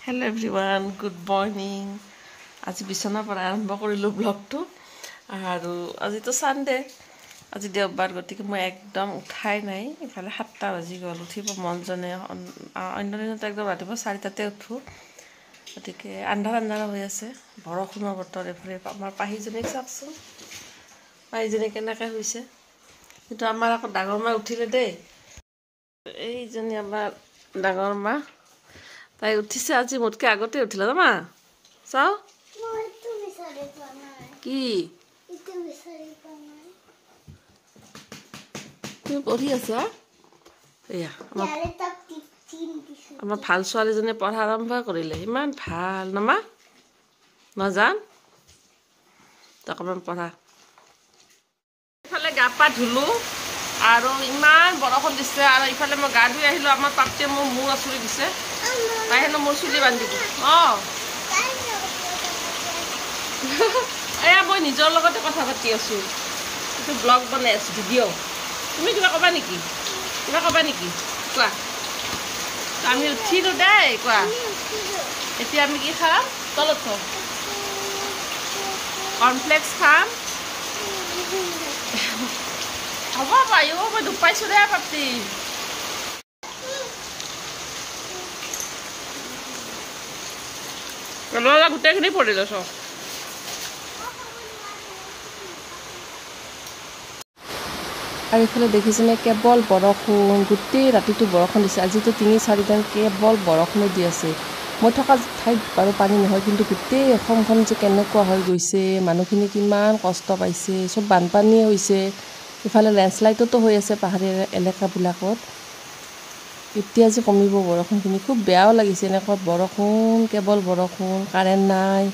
Hello everyone, good morning. আজি বিছনাৰ পৰা আৰম্ভ কৰিলোঁ ব্লগটো আৰু আজি তো সানডে আজি দেওবাৰ গতিকে মই একদম উঠাই নাই ইফালে 7টা বাজি গ'ল উঠিব মন জনে অন্য দিনত একদম ৰাতিপুৱা 4টাতে উঠো গতিকে আন্ধাৰ হৈ আছে বৰষুণৰ বতৰ এফালে আমাৰ পাহিজনীক চাওকচোন পাহিজনী কেনেকৈ হৈছে কিন্তু আমাৰ আকৌ ডাঙৰ মা উঠিলে দেই এইজনী আমাৰ ডাঙৰ মা তাই উঠিছে আজি মোতকে আগতে উঠিলা না মা চাও কি তুমি পঢ়ি আছা এয়া আমাৰ ভাল ছোৱালীজনীয়ে পঢ়া আৰম্ভ কৰিলে ইমান ভাল না মা নজান অকণমান পঢ়া ইফালে গা পা ধুলো আৰু ইমান বৰষুণ দিছে আৰু ইফালে মই গা ধুই আহিলোঁ আমাৰ পাপটিয়ে মোৰ মূৰ আচুৰি দিছে তাই হেনো মোৰ চুলি বান্ধিব এয়া মই নিজৰ লগতে কথা পাতি আছোঁ এইটো ব্লগ বনাই আছোঁ ভিডিঅ' তুমি কিবা ক'বা নেকি কোৱা আমি উঠিলোঁ দেই কোৱা এতিয়া আমি কি খাম তলত থওঁ কৰ্ণফ্লেক্স খাম হ'ব পাইও মই দুখ পাইছোঁ দে পাপটি গোটেইখিনি পৰিলে চব আৰু এইফালে দেখিছেনে কেৱল বৰষুণ গোটেই ৰাতিটো বৰষুণ দিছে আজিতো 3-4 দিন কেৱল বৰষুণে দি আছে মই থকা ঠাইত বাৰু পানী নহয় কিন্তু গোটেই অসমখন যে কেনেকুৱা হৈ গৈছে মানুহখিনি কিমান কষ্ট পাইছে চব বানপানীয়ে হৈছে ইফালে লেণ্ডশ্লাইডতো হৈ আছে পাহাৰীয়া এলেকাবিলাকত এতিয়া যে কমিব বৰষুণখিনি খুব বেয়াও লাগিছে এনেকুৱা বৰষুণ কেৱল বৰষুণ কাৰেণ্ট নাই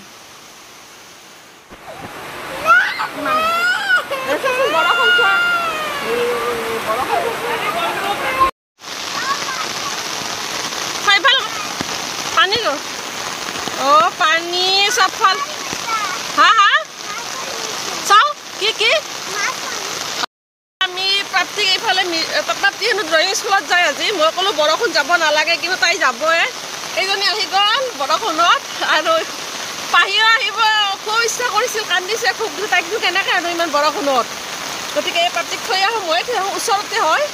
পানী সবফাল হা চাও কি আমি প্ৰাপ্তিক এইফালে প্ৰাপ্তি হেনো ড্ৰয়িং স্কুলত যায় আজি মই ক'লোঁ বৰষুণ যাব নালাগে কিন্তু তাই যাবই এইজনী আহি গ'ল বৰষুণত আৰু পাহিও আহিব খুব ইচ্ছা কৰিছিল কান্দিছে খুব তাইকনো কেনেকৈ আনো ইমান বৰষুণত গতিকে এই প্ৰাপ্তিক থৈ আহোঁ মই ওচৰতে হয়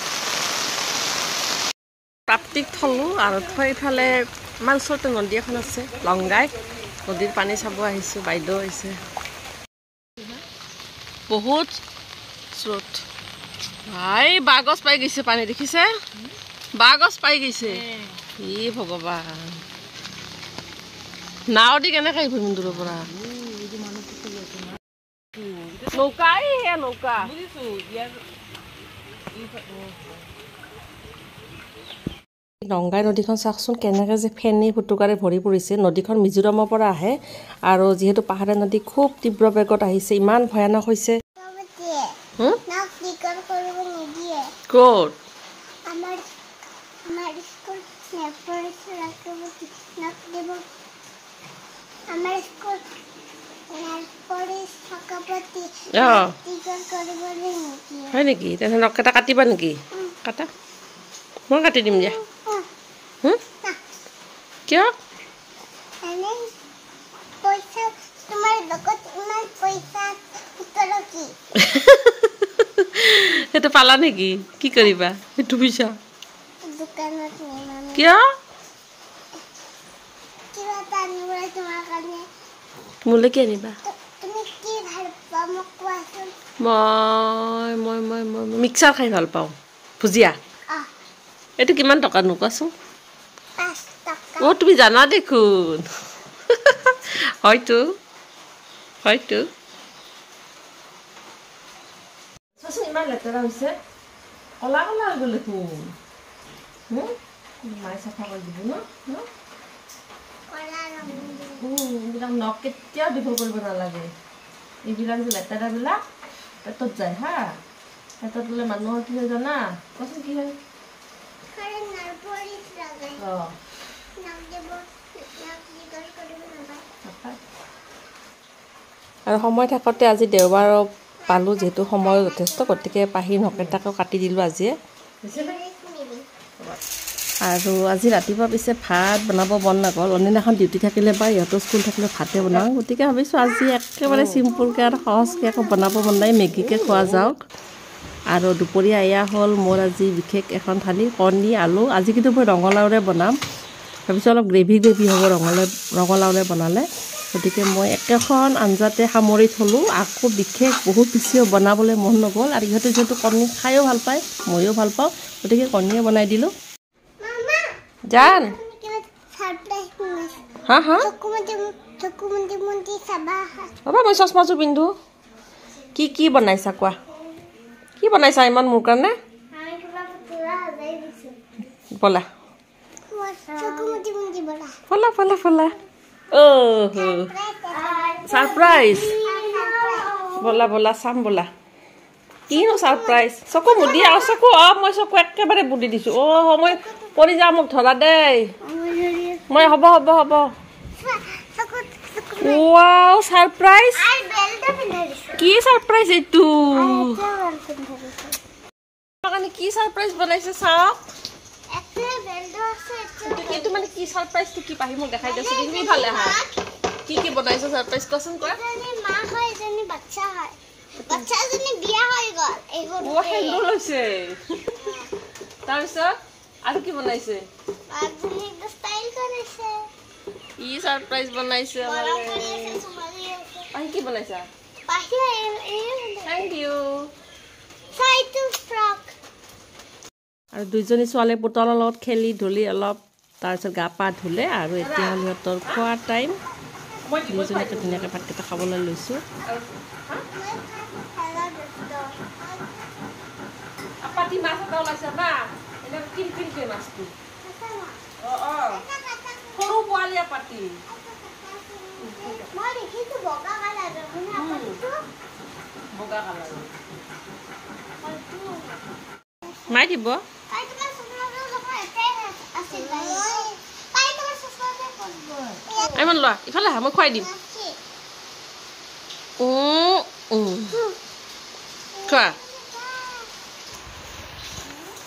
প্ৰাপ্তিক থলোঁ আৰু থৈ ইফালে আমাৰ ওচৰতে নদী এখন আছে লংগাই নদীৰ পানী চাব আহিছোঁ বাইদেউ আহিছে বহুত স্ৰোত ভাই বাগছ পাই গৈছে পানী দেখিছে বাগছ পাই গৈছে ই ভগৱান নাও দি কেনেকৈ আহিব ইমান দূৰৰ পৰা নৌকা লংগাই নদীখন চাওকচোন কেনেকৈ যে ফেনী ফুটুকাৰে ভৰি পৰিছে নদীখন মিজোৰামৰ পৰা আহে আৰু যিহেতু পাহাৰীয়া নদী খুব তীব্ৰ বেগত আহিছে ইমান ভয়ানক হৈছে ক'ত হয় নেকি তেনেহ'লে নখ এটা কাটিবা নেকি কাটা মই কাটি দিম দিয়া কিয় সেইটো পালা নেকি কি কৰিবা সেইটো পইচা কিয় মোলৈ কি আনিবা মই মিক্সাৰ খাই ভাল পাওঁ ভুজিয়া এইটো কিমান টকানো কোৱাচোন তুমি জানা দেখোন হয়তো ইমান লেতেৰা হৈছে কলা হৈ গ'ল দেখোন মায়ে চাফা কৰি দিব এইবিলাক নখ কেতিয়াও দীঘল কৰিব নালাগে এইবিলাক যে লেতেৰাবিলাক পেটত যায় হা পেটত গ'লে মানুহৰ কি হয় জানা কোৱাচোন কি হয় আৰু সময় থাকোঁতে আজি দেওবাৰ পালোঁ যিহেতু সময় যথেষ্ট গতিকে পাহি নখ এটাকো কাটি দিলোঁ আজিয়ে আৰু আজি ৰাতিপুৱা পিছে ভাত বনাব মন নগ'ল অন্যদিনাখন ডিউটি থাকিলে বা ইহঁতৰ স্কুল থাকিলে ভাতে বনাওঁ গতিকে ভাবিছোঁ আজি একেবাৰে চিম্পুলকৈ আৰু সহজকৈ একো বনাব মন নাই মেগীকে খোৱা যাওক আৰু দুপৰীয়া এয়া হ'ল মোৰ আজি বিশেষ এখন থালি কণী আলু আজি কিন্তু মই ৰঙালাওৰে বনাম ভাবিছোঁ অলপ গ্ৰেভি হ'ব ৰঙালাওৰে বনালে গতিকে মই একেখন আঞ্জাতে সামৰি থলোঁ আকৌ বিশেষ বহুত বেছিও বনাবলৈ মন নগ'ল আৰু ইহঁতে যিহেতু কণী খায়ো ভাল পায় ময়ো ভাল পাওঁ গতিকে কণীয়ে বনাই দিলোঁ জান হা হা বাবা মই চশমাযোৰ পিন্ধো কি বনাইছা কোৱা কি বনাইছা ইমান মোৰ কাৰণে বলা ফলা ফলা ফলা সাৰপ্ৰাইজ বলা বলা চাম বলা কিনো সাৰপ্ৰাইজ চকু মুদি আৰু চকু মই চকু একেবাৰে বুদি দিছোঁ মই পৰি যাওঁ মোক ধৰা দেই মই হ'ব ৱাও সাৰপ্ৰাইজ কি সাৰপ্ৰাইজ এইটো কাৰণে কি সাৰপ্ৰাইজ বনাইছে চাওক এইটো মানে কি সাৰপ্ৰাইজটো কি পাহি মোক দেখাই দিছে তুমি ভালে হা কি বনাইছে সাৰপ্ৰাইজ কোৱাচোন কোৱা মা হয় এজনী বাচ্চা হয় বাচ্চা এজনী বিয়া হৈ গ'ল এইবোৰ হেন্দু লৈছে তাৰপিছত আৰু কি বনাইছে আজি ষ্টাইল কৰিছে ই সাৰপ্ৰাইজ বনাইছে পাহি কি বনাইছা পাহি থ্যাংক ইউ সাইটো ফ্ৰক আৰু দুইজনী ছোৱালী পুতলৰ লগত খেলি ধূলি অলপ তাৰপিছত গা পা ধুলে আৰু এতিয়া সিহঁতৰ খোৱা টাইম দুইজনীকে ধুনীয়াকৈ ভাতকেইটা খাবলৈ লৈছোঁ সৰু পোৱালীয়া পাতি বগা কালাৰ মাই দিব ইমান লোৱা ইফালে আহা মই খুৱাই দিম খোৱা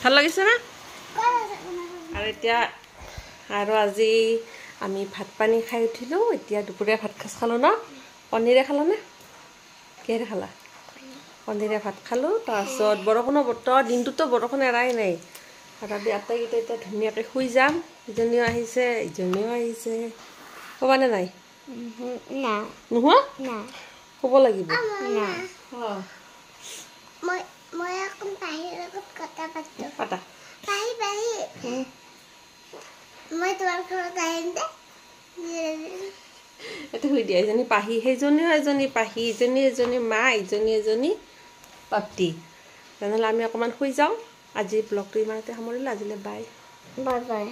ভাল লাগিছে না আৰু এতিয়া আৰু আজি আমি ভাত পানী খাই উঠিলোঁ এতিয়া দুপৰীয়া ভাত সাজ খালোঁ ন কণীৰে খালানে কিহেৰে খালা কণীৰে ভাত খালোঁ তাৰপিছত বৰষুণৰ বতৰ দিনটোতো বৰষুণ এৰাই নাই আৰু আমি আটাইকেইটা এতিয়া ধুনীয়াকৈ শুই যাম ইজনীও আহিছে ইজনীও আহিছে ক'বানে নাই নোহোৱা শুব লাগিব এইটো শুই দিয়া এজনী পাহি সেইজনীও এজনী পাহি ইজনী এজনী মা ইজনী এজনী পাপটি তেনেহ'লে আমি অকণমান শুই যাওঁ আজি ব্লগটো ইমানতে সামৰিলোঁ আজিলৈ বাই বাই বাই